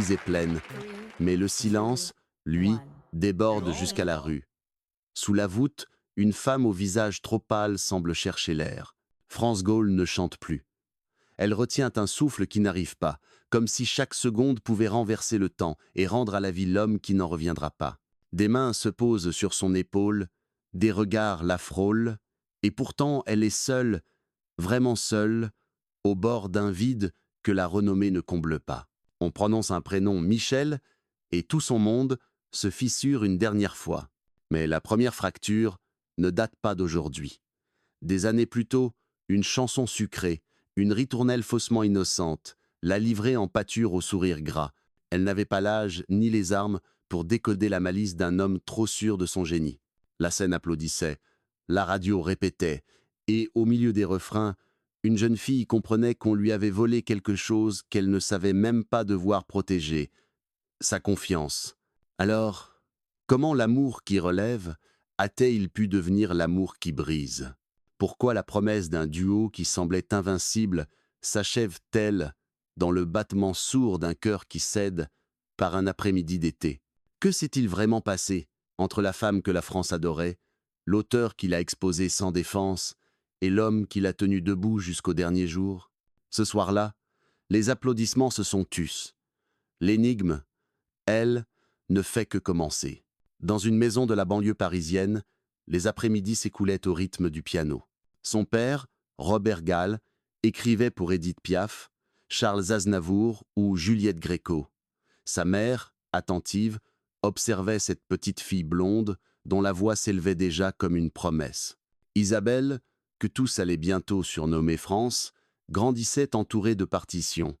l'église est pleine, mais le silence, lui, déborde jusqu'à la rue. Sous la voûte, une femme au visage trop pâle semble chercher l'air. France Gall ne chante plus. Elle retient un souffle qui n'arrive pas, comme si chaque seconde pouvait renverser le temps et rendre à la vie l'homme qui n'en reviendra pas. Des mains se posent sur son épaule, des regards la frôlent, et pourtant elle est seule, vraiment seule, au bord d'un vide que la renommée ne comble pas. On prononce un prénom Michel, et tout son monde se fissure une dernière fois. Mais la première fracture ne date pas d'aujourd'hui. Des années plus tôt, une chanson sucrée, une ritournelle faussement innocente, la livrait en pâture au sourire gras. Elle n'avait pas l'âge ni les armes pour décoder la malice d'un homme trop sûr de son génie. La scène applaudissait, la radio répétait, et au milieu des refrains, une jeune fille comprenait qu'on lui avait volé quelque chose qu'elle ne savait même pas devoir protéger, sa confiance. Alors, comment l'amour qui relève a-t-il pu devenir l'amour qui brise? Pourquoi la promesse d'un duo qui semblait invincible s'achève-t-elle dans le battement sourd d'un cœur qui cède par un après-midi d'été? Que s'est-il vraiment passé entre la femme que la France adorait, l'auteur qui l'a exposé sans défense et l'homme qui l'a tenu debout jusqu'au dernier jour? Ce soir-là, les applaudissements se sont tus. L'énigme, elle, ne fait que commencer. Dans une maison de la banlieue parisienne, les après-midi s'écoulaient au rythme du piano. Son père, Robert Gall, écrivait pour Édith Piaf, Charles Aznavour ou Juliette Gréco. Sa mère, attentive, observait cette petite fille blonde dont la voix s'élevait déjà comme une promesse. Isabelle, que tous allaient bientôt surnommer France, grandissait entourée de partitions.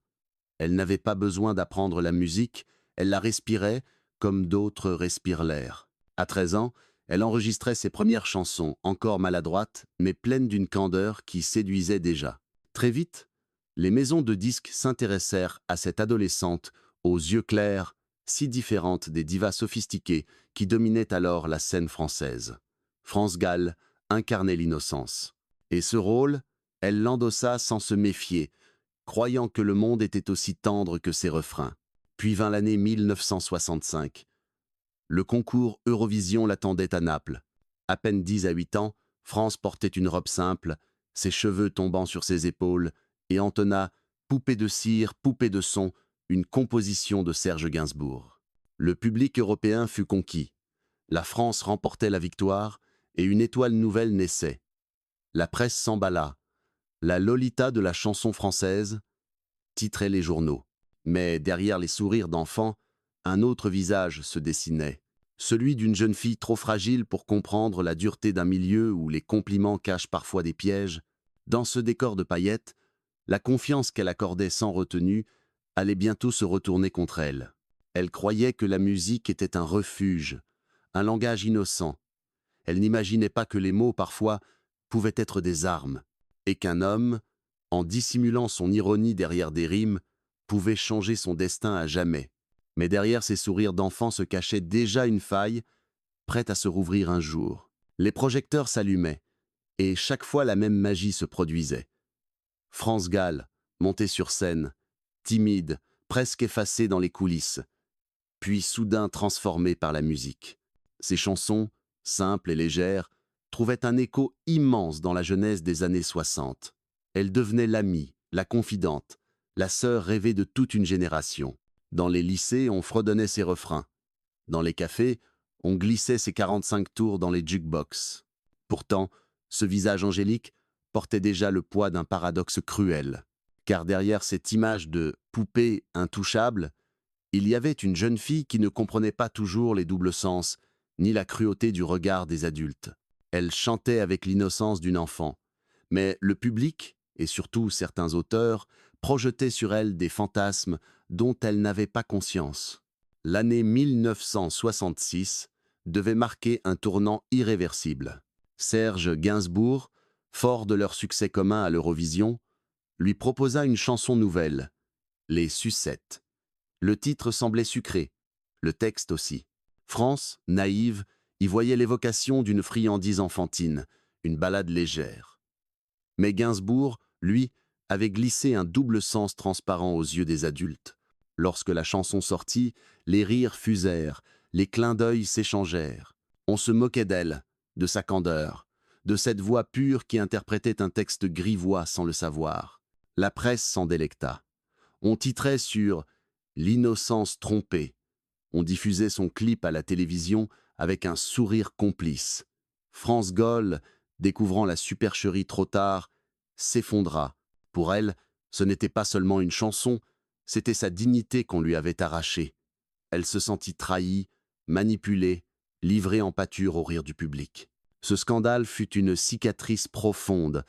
Elle n'avait pas besoin d'apprendre la musique, elle la respirait comme d'autres respirent l'air. À 13 ans, elle enregistrait ses premières chansons, encore maladroites, mais pleines d'une candeur qui séduisait déjà. Très vite, les maisons de disques s'intéressèrent à cette adolescente aux yeux clairs, si différente des divas sophistiquées qui dominaient alors la scène française. France Gall incarnait l'innocence. Et ce rôle, elle l'endossa sans se méfier, croyant que le monde était aussi tendre que ses refrains. Puis vint l'année 1965. Le concours Eurovision l'attendait à Naples. À peine 10 à 8 ans, France portait une robe simple, ses cheveux tombant sur ses épaules, et entonna « Poupée de cire, poupée de son », une composition de Serge Gainsbourg. Le public européen fut conquis. La France remportait la victoire, et une étoile nouvelle naissait. La presse s'emballa. La Lolita de la chanson française titrait les journaux. Mais derrière les sourires d'enfants, un autre visage se dessinait. Celui d'une jeune fille trop fragile pour comprendre la dureté d'un milieu où les compliments cachent parfois des pièges. Dans ce décor de paillettes, la confiance qu'elle accordait sans retenue allait bientôt se retourner contre elle. Elle croyait que la musique était un refuge, un langage innocent. Elle n'imaginait pas que les mots, parfois, pouvaient être des armes, et qu'un homme, en dissimulant son ironie derrière des rimes, pouvait changer son destin à jamais. Mais derrière ces sourires d'enfant se cachait déjà une faille, prête à se rouvrir un jour. Les projecteurs s'allumaient, et chaque fois la même magie se produisait. France Gall, montée sur scène, timide, presque effacée dans les coulisses, puis soudain transformée par la musique. Ses chansons, simples et légères, trouvaient un écho immense dans la jeunesse des années 60. Elle devenait l'amie, la confidente, la sœur rêvée de toute une génération. Dans les lycées, on fredonnait ses refrains. Dans les cafés, on glissait ses 45 tours dans les jukebox. Pourtant, ce visage angélique portait déjà le poids d'un paradoxe cruel. Car derrière cette image de poupée intouchable, il y avait une jeune fille qui ne comprenait pas toujours les doubles sens, ni la cruauté du regard des adultes. Elle chantait avec l'innocence d'une enfant. Mais le public, et surtout certains auteurs, projetaient sur elle des fantasmes dont elle n'avait pas conscience. L'année 1966 devait marquer un tournant irréversible. Serge Gainsbourg, fort de leur succès commun à l'Eurovision, lui proposa une chanson nouvelle, Les Sucettes. Le titre semblait sucré, le texte aussi. France, naïve, y voyait l'évocation d'une friandise enfantine, une ballade légère. Mais Gainsbourg, lui, avait glissé un double sens transparent aux yeux des adultes. Lorsque la chanson sortit, les rires fusèrent, les clins d'œil s'échangèrent. On se moquait d'elle, de sa candeur, de cette voix pure qui interprétait un texte grivois sans le savoir. La presse s'en délecta. On titrait sur « L'innocence trompée ». On diffusait son clip à la télévision avec un sourire complice. France Gaulle, découvrant la supercherie trop tard, s'effondra. Pour elle, ce n'était pas seulement une chanson, c'était sa dignité qu'on lui avait arrachée. Elle se sentit trahie, manipulée, livrée en pâture au rire du public. Ce scandale fut une cicatrice profonde.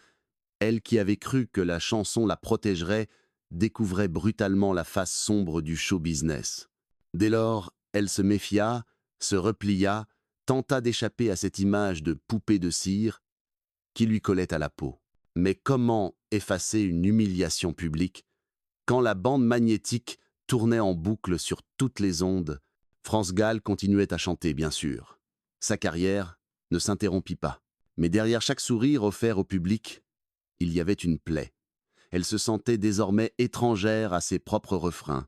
Elle qui avait cru que la chanson la protégerait, découvrait brutalement la face sombre du show business. Dès lors, elle se méfia, se replia, tenta d'échapper à cette image de poupée de cire qui lui collait à la peau. Mais comment effacer une humiliation publique quand la bande magnétique tournait en boucle sur toutes les ondes? France Gall continuait à chanter, bien sûr. Sa carrière ne s'interrompit pas. Mais derrière chaque sourire offert au public, il y avait une plaie. Elle se sentait désormais étrangère à ses propres refrains.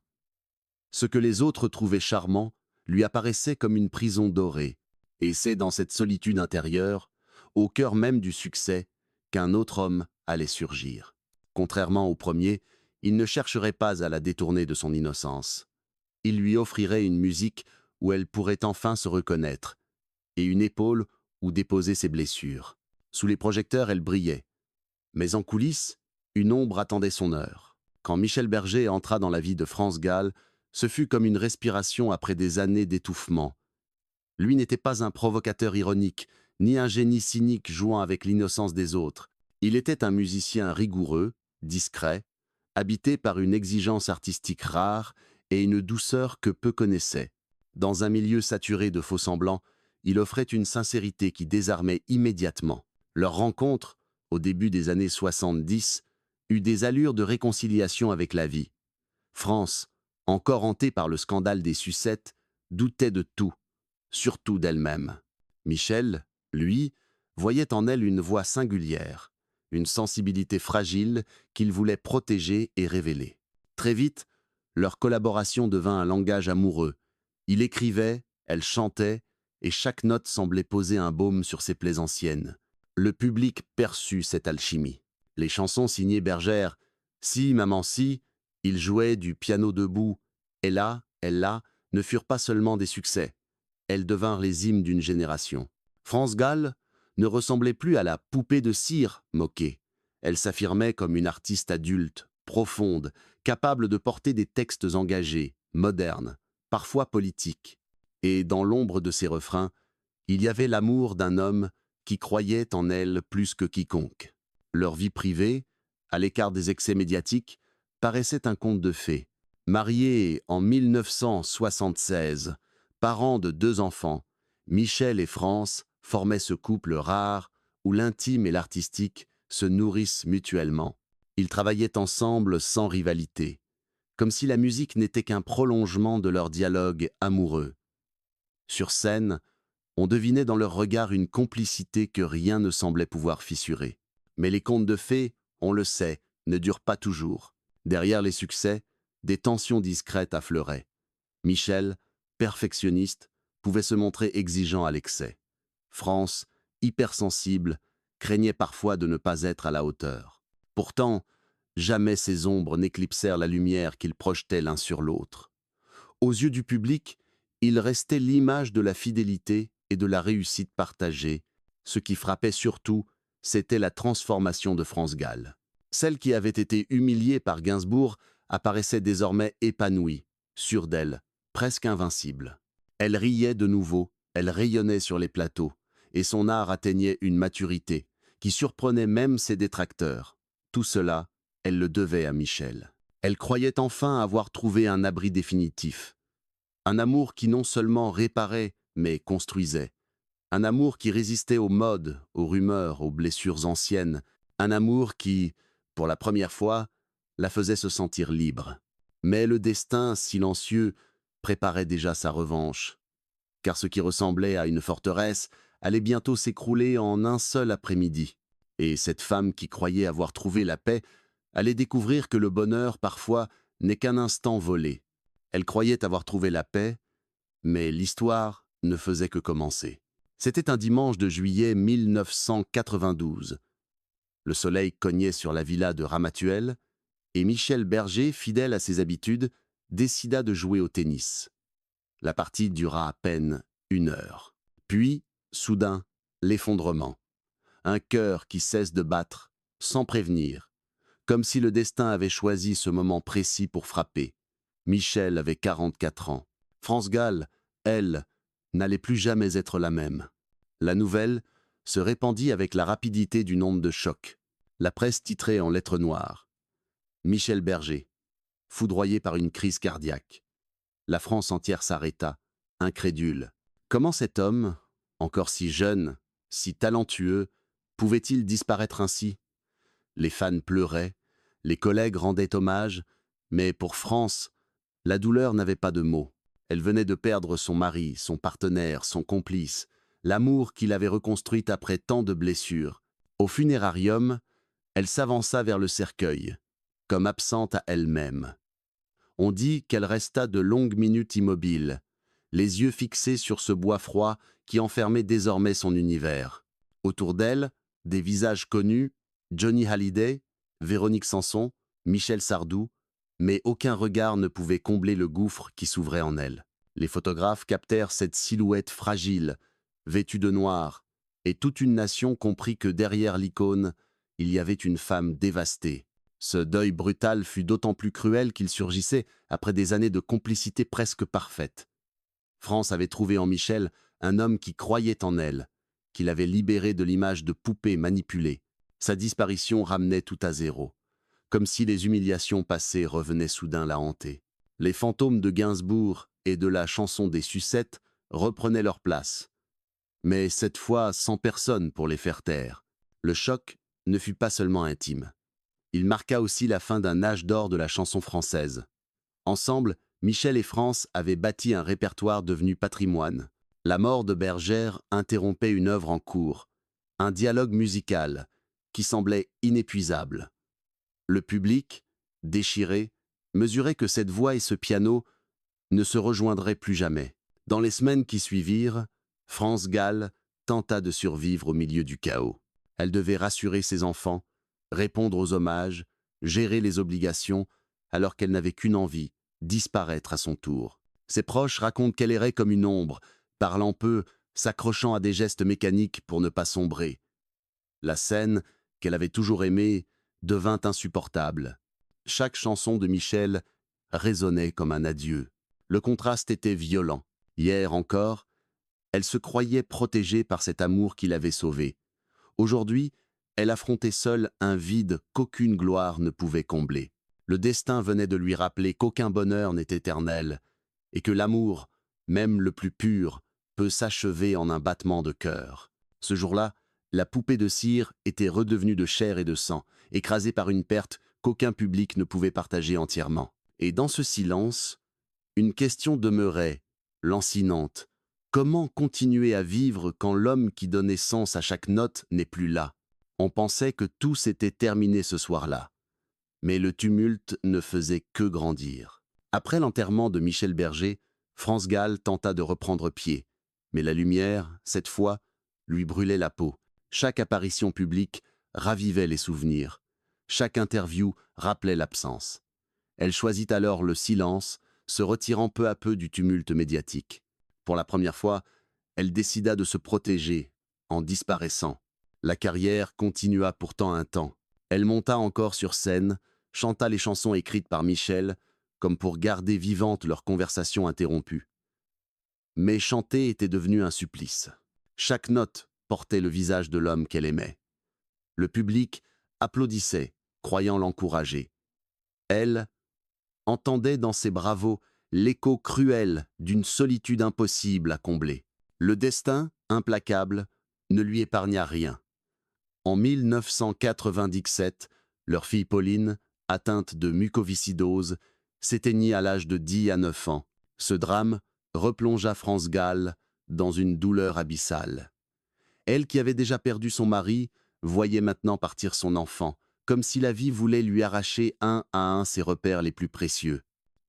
Ce que les autres trouvaient charmant lui apparaissait comme une prison dorée. Et c'est dans cette solitude intérieure, au cœur même du succès, qu'un autre homme allait surgir. Contrairement au premier, il ne chercherait pas à la détourner de son innocence. Il lui offrirait une musique où elle pourrait enfin se reconnaître, et une épaule où déposer ses blessures. Sous les projecteurs, elle brillait. Mais en coulisses, une ombre attendait son heure. Quand Michel Berger entra dans la vie de France Gall, ce fut comme une respiration après des années d'étouffement. Lui n'était pas un provocateur ironique, ni un génie cynique jouant avec l'innocence des autres. Il était un musicien rigoureux, discret, habité par une exigence artistique rare et une douceur que peu connaissaient. Dans un milieu saturé de faux-semblants, il offrait une sincérité qui désarmait immédiatement. Leur rencontre, au début des années 70, eut des allures de réconciliation avec la vie. France, encore hantée par le scandale des sucettes, doutait de tout, surtout d'elle-même. Michel, lui, voyait en elle une voix singulière, une sensibilité fragile qu'il voulait protéger et révéler. Très vite, leur collaboration devint un langage amoureux. Il écrivait, elle chantait, et chaque note semblait poser un baume sur ses plaies anciennes. Le public perçut cette alchimie. Les chansons signées Bergère, Si, maman, si, il jouait du piano debout, Elle là, ne furent pas seulement des succès. Elles devinrent les hymnes d'une génération. France Gall ne ressemblait plus à la poupée de cire moquée. Elle s'affirmait comme une artiste adulte, profonde, capable de porter des textes engagés, modernes, parfois politiques. Et dans l'ombre de ses refrains, il y avait l'amour d'un homme qui croyait en elle plus que quiconque. Leur vie privée, à l'écart des excès médiatiques, paraissait un conte de fées. Mariés en 1976, parents de 2 enfants, Michel et France formaient ce couple rare où l'intime et l'artistique se nourrissent mutuellement. Ils travaillaient ensemble sans rivalité, comme si la musique n'était qu'un prolongement de leur dialogue amoureux. Sur scène, on devinait dans leur regard une complicité que rien ne semblait pouvoir fissurer. Mais les contes de fées, on le sait, ne durent pas toujours. Derrière les succès, des tensions discrètes affleuraient. Michel, perfectionniste, pouvait se montrer exigeant à l'excès. France, hypersensible, craignait parfois de ne pas être à la hauteur. Pourtant, jamais ces ombres n'éclipsèrent la lumière qu'ils projetaient l'un sur l'autre. Aux yeux du public, il restait l'image de la fidélité et de la réussite partagée. Ce qui frappait surtout, c'était la transformation de France Gall. Celle qui avait été humiliée par Gainsbourg apparaissait désormais épanouie, sûre d'elle, presque invincible. Elle riait de nouveau, elle rayonnait sur les plateaux, et son art atteignait une maturité qui surprenait même ses détracteurs. Tout cela, elle le devait à Michel. Elle croyait enfin avoir trouvé un abri définitif. Un amour qui non seulement réparait, mais construisait. Un amour qui résistait aux modes, aux rumeurs, aux blessures anciennes. Un amour qui, pour la première fois, la faisait se sentir libre. Mais le destin, silencieux, préparait déjà sa revanche. Car ce qui ressemblait à une forteresse allait bientôt s'écrouler en un seul après-midi. Et cette femme qui croyait avoir trouvé la paix allait découvrir que le bonheur, parfois, n'est qu'un instant volé. Elle croyait avoir trouvé la paix, mais l'histoire ne faisait que commencer. C'était un dimanche de juillet 1992. Le soleil cognait sur la villa de Ramatuelle, et Michel Berger, fidèle à ses habitudes, décida de jouer au tennis. La partie dura à peine 1 heure. Puis, soudain, l'effondrement. Un cœur qui cesse de battre, sans prévenir, comme si le destin avait choisi ce moment précis pour frapper. Michel avait 44 ans. France Gall, elle, n'allait plus jamais être la même. La nouvelle se répandit avec la rapidité d'une onde de choc. La presse titrait en lettres noires. Michel Berger, foudroyé par une crise cardiaque. La France entière s'arrêta, incrédule. Comment cet homme, encore si jeune, si talentueux, pouvait-il disparaître ainsi? Les fans pleuraient, les collègues rendaient hommage, mais pour France, la douleur n'avait pas de mots. Elle venait de perdre son mari, son partenaire, son complice, l'amour qu'il avait reconstruit après tant de blessures. Au funérarium, elle s'avança vers le cercueil, comme absente à elle-même. On dit qu'elle resta de longues minutes immobile, les yeux fixés sur ce bois froid qui enfermait désormais son univers. Autour d'elle, des visages connus, Johnny Hallyday, Véronique Sanson, Michel Sardou, mais aucun regard ne pouvait combler le gouffre qui s'ouvrait en elle. Les photographes captèrent cette silhouette fragile, vêtue de noir, et toute une nation comprit que derrière l'icône, il y avait une femme dévastée. Ce deuil brutal fut d'autant plus cruel qu'il surgissait après des années de complicité presque parfaite. France avait trouvé en Michel un homme qui croyait en elle, qui l'avait libérée de l'image de poupée manipulée. Sa disparition ramenait tout à zéro, comme si les humiliations passées revenaient soudain la hanter. Les fantômes de Gainsbourg et de la chanson des Sucettes reprenaient leur place, mais cette fois sans personne pour les faire taire. Le choc ne fut pas seulement intime. Il marqua aussi la fin d'un âge d'or de la chanson française. Ensemble, Michel et France avaient bâti un répertoire devenu patrimoine. La mort de Bergère interrompait une œuvre en cours, un dialogue musical qui semblait inépuisable. Le public, déchiré, mesurait que cette voix et ce piano ne se rejoindraient plus jamais. Dans les semaines qui suivirent, France Gall tenta de survivre au milieu du chaos. Elle devait rassurer ses enfants, répondre aux hommages, gérer les obligations, alors qu'elle n'avait qu'une envie, disparaître à son tour. Ses proches racontent qu'elle errait comme une ombre, parlant peu, s'accrochant à des gestes mécaniques pour ne pas sombrer. La scène, qu'elle avait toujours aimée, devint insupportable. Chaque chanson de Michel résonnait comme un adieu. Le contraste était violent. Hier encore, elle se croyait protégée par cet amour qui l'avait sauvée. Aujourd'hui, elle affrontait seule un vide qu'aucune gloire ne pouvait combler. Le destin venait de lui rappeler qu'aucun bonheur n'est éternel, et que l'amour, même le plus pur, peut s'achever en un battement de cœur. Ce jour-là, la poupée de cire était redevenue de chair et de sang, écrasée par une perte qu'aucun public ne pouvait partager entièrement. Et dans ce silence, une question demeurait, lancinante. Comment continuer à vivre quand l'homme qui donnait sens à chaque note n'est plus là? On pensait que tout s'était terminé ce soir-là. Mais le tumulte ne faisait que grandir. Après l'enterrement de Michel Berger, France Gall tenta de reprendre pied. Mais la lumière, cette fois, lui brûlait la peau. Chaque apparition publique ravivait les souvenirs. Chaque interview rappelait l'absence. Elle choisit alors le silence, se retirant peu à peu du tumulte médiatique. Pour la première fois, elle décida de se protéger, en disparaissant. La carrière continua pourtant un temps. Elle monta encore sur scène, chanta les chansons écrites par Michel, comme pour garder vivante leur conversation interrompue. Mais chanter était devenu un supplice. Chaque note portait le visage de l'homme qu'elle aimait. Le public applaudissait, croyant l'encourager. Elle entendait dans ses bravos l'écho cruel d'une solitude impossible à combler. Le destin, implacable, ne lui épargna rien. En 1997, leur fille Pauline, atteinte de mucoviscidose, s'éteignit à l'âge de 10 à 9 ans. Ce drame replongea France Gall dans une douleur abyssale. Elle qui avait déjà perdu son mari, voyait maintenant partir son enfant, comme si la vie voulait lui arracher un à un ses repères les plus précieux.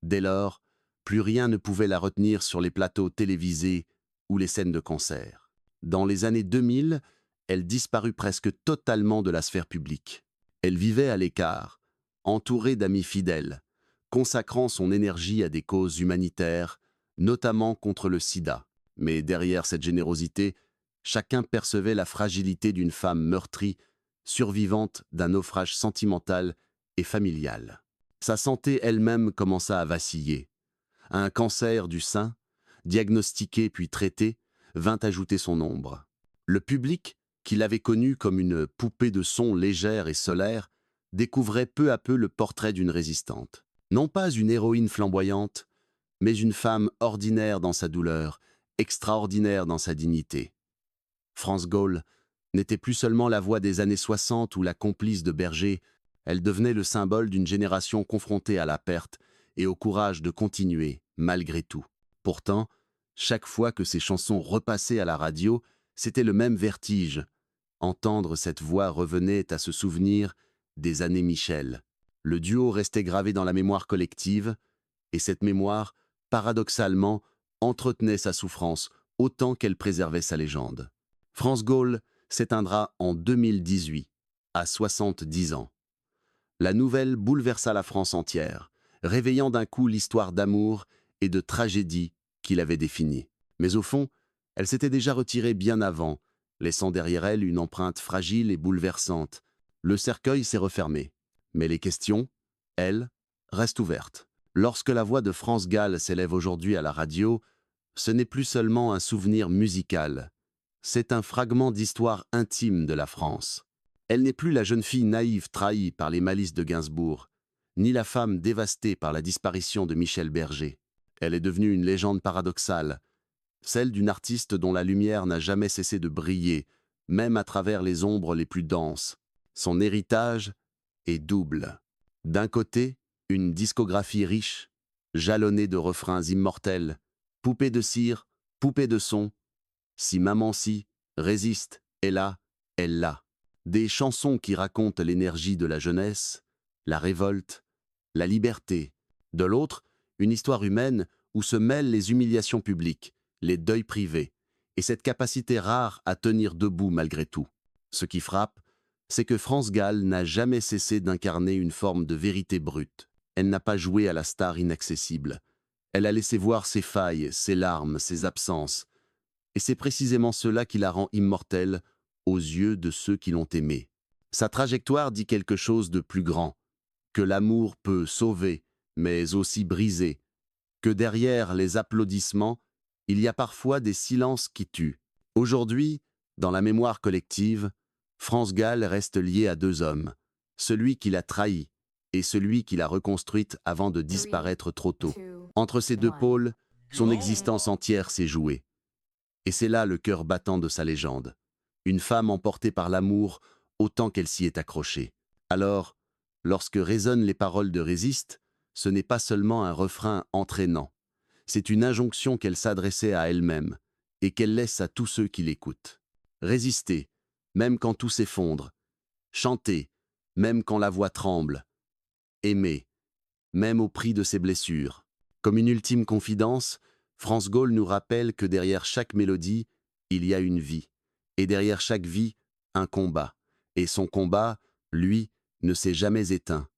Dès lors, Plus rien ne pouvait la retenir sur les plateaux télévisés ou les scènes de concert. Dans les années 2000, elle disparut presque totalement de la sphère publique. Elle vivait à l'écart, entourée d'amis fidèles, consacrant son énergie à des causes humanitaires, notamment contre le sida. Mais derrière cette générosité, chacun percevait la fragilité d'une femme meurtrie, survivante d'un naufrage sentimental et familial. Sa santé elle-même commença à vaciller. Un cancer du sein, diagnostiqué puis traité, vint ajouter son ombre. Le public, qui l'avait connue comme une poupée de son légère et solaire, découvrait peu à peu le portrait d'une résistante. Non pas une héroïne flamboyante, mais une femme ordinaire dans sa douleur, extraordinaire dans sa dignité. France Gaulle n'était plus seulement la voix des années 60 ou la complice de Berger, elle devenait le symbole d'une génération confrontée à la perte et au courage de continuer, malgré tout. Pourtant, chaque fois que ses chansons repassaient à la radio, c'était le même vertige. Entendre cette voix revenait à se souvenir des années Michel. Le duo restait gravé dans la mémoire collective, et cette mémoire, paradoxalement, entretenait sa souffrance autant qu'elle préservait sa légende. France Gaulle s'éteindra en 2018, à 70 ans. La nouvelle bouleversa la France entière, réveillant d'un coup l'histoire d'amour et de tragédie qu'il avait définie. Mais au fond, elle s'était déjà retirée bien avant, laissant derrière elle une empreinte fragile et bouleversante. Le cercueil s'est refermé, mais les questions, elles, restent ouvertes. Lorsque la voix de France Gall s'élève aujourd'hui à la radio, ce n'est plus seulement un souvenir musical, c'est un fragment d'histoire intime de la France. Elle n'est plus la jeune fille naïve trahie par les malices de Gainsbourg, ni la femme dévastée par la disparition de Michel Berger. Elle est devenue une légende paradoxale, celle d'une artiste dont la lumière n'a jamais cessé de briller, même à travers les ombres les plus denses. Son héritage est double. D'un côté, une discographie riche, jalonnée de refrains immortels, poupée de cire, poupée de son, si maman si, résiste, est là, elle l'a. Des chansons qui racontent l'énergie de la jeunesse, la révolte, la liberté. De l'autre, une histoire humaine où se mêlent les humiliations publiques, les deuils privés, et cette capacité rare à tenir debout malgré tout. Ce qui frappe, c'est que France Gall n'a jamais cessé d'incarner une forme de vérité brute. Elle n'a pas joué à la star inaccessible. Elle a laissé voir ses failles, ses larmes, ses absences. Et c'est précisément cela qui la rend immortelle aux yeux de ceux qui l'ont aimée. Sa trajectoire dit quelque chose de plus grand, que l'amour peut sauver, mais aussi briser, que derrière les applaudissements, il y a parfois des silences qui tuent. Aujourd'hui, dans la mémoire collective, France Gall reste liée à deux hommes, celui qui l'a trahie et celui qui l'a reconstruite avant de disparaître trop tôt. Entre ces deux pôles, son existence entière s'est jouée. Et c'est là le cœur battant de sa légende. Une femme emportée par l'amour autant qu'elle s'y est accrochée. Alors, lorsque résonnent les paroles de Résiste, ce n'est pas seulement un refrain entraînant. C'est une injonction qu'elle s'adressait à elle-même et qu'elle laisse à tous ceux qui l'écoutent. Résister, même quand tout s'effondre. Chanter, même quand la voix tremble. Aimer, même au prix de ses blessures. Comme une ultime confidence, France Gaulle nous rappelle que derrière chaque mélodie, il y a une vie. Et derrière chaque vie, un combat. Et son combat, lui, ne s'est jamais éteint.